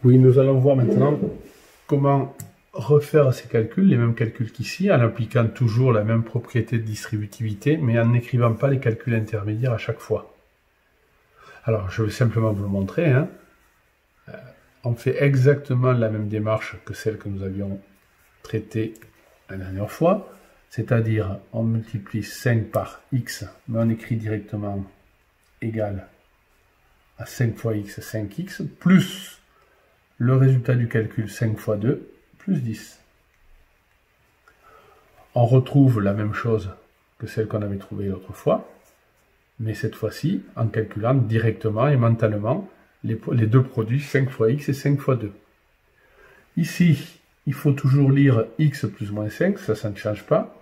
Oui, nous allons voir maintenant comment refaire ces calculs, les mêmes calculs qu'ici, en appliquant toujours la même propriété de distributivité, mais en n'écrivant pas les calculs intermédiaires à chaque fois. Alors, je vais simplement vous le montrer. On fait exactement la même démarche que celle que nous avions traitée la dernière fois, c'est-à-dire on multiplie 5 par x, mais on écrit directement égal à 5 fois x, 5x, plus le résultat du calcul 5 fois 2, plus 10. On retrouve la même chose que celle qu'on avait trouvée l'autre fois, mais cette fois-ci en calculant directement et mentalement les deux produits 5 fois x et 5 fois 2. Ici, il faut toujours lire x plus moins 5, ça ne change pas.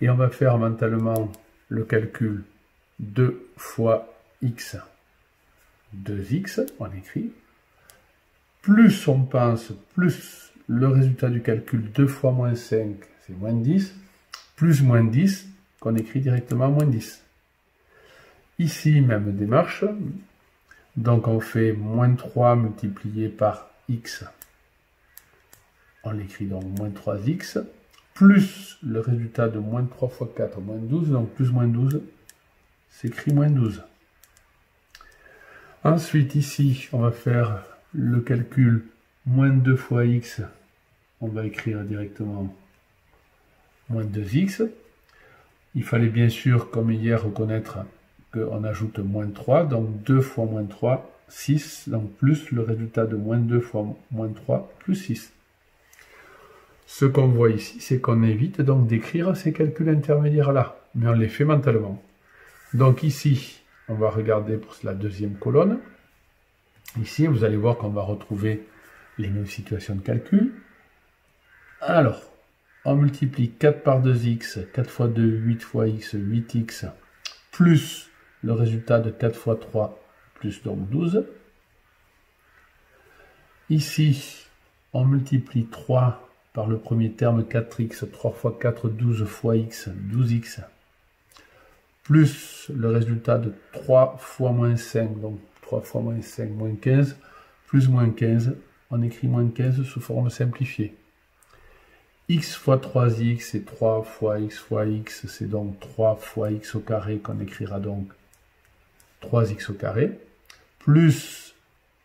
Et on va faire mentalement le calcul 2 fois x, 2x, on écrit. Plus on pense, plus le résultat du calcul 2 fois moins 5, c'est moins 10, plus moins 10, qu'on écrit directement moins 10. Ici, même démarche. Donc on fait moins 3 multiplié par x. On l'écrit donc moins 3x, plus le résultat de moins 3 fois 4, moins 12, donc plus moins 12, s'écrit moins 12. Ensuite, ici, on va faire le calcul moins 2 fois x, on va écrire directement moins 2x. Il fallait bien sûr, comme hier, reconnaître qu'on ajoute moins 3, donc 2 fois moins 3, 6, donc plus le résultat de moins 2 fois moins 3, plus 6. Ce qu'on voit ici, c'est qu'on évite donc d'écrire ces calculs intermédiaires-là, mais on les fait mentalement. Donc ici, on va regarder pour la deuxième colonne. Ici, vous allez voir qu'on va retrouver les mêmes situations de calcul. Alors, on multiplie 4 par 2x, 4 fois 2, 8 fois x, 8x, plus le résultat de 4 fois 3, plus donc 12. Ici, on multiplie 3 par le premier terme 4x, 3 fois 4, 12 fois x, 12x, plus le résultat de 3 fois moins 5, donc 3 fois moins 5, moins 15, plus moins 15, on écrit moins 15 sous forme simplifiée. X fois 3x, c'est 3 fois x, c'est donc 3 fois x au carré, qu'on écrira donc 3x au carré, plus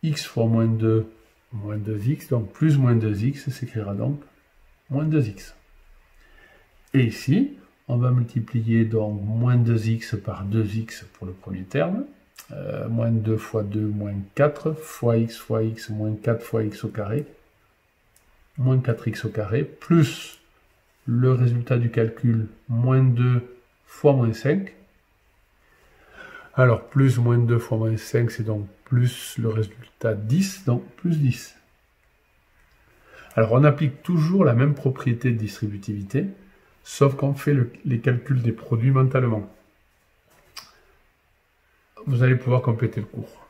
x fois moins 2, moins 2x, donc plus moins 2x, s'écrira donc moins 2x. Et ici, on va multiplier donc moins 2x par 2x pour le premier terme, moins 2 fois 2, moins 4, fois x, moins 4 fois x au carré, moins 4x au carré, plus le résultat du calcul, moins 2 fois moins 5. Alors, plus moins 2 fois moins 5, c'est donc plus le résultat 10, donc plus 10. Alors, on applique toujours la même propriété de distributivité, sauf qu'on fait les calculs des produits mentalement. Vous allez pouvoir compléter le cours.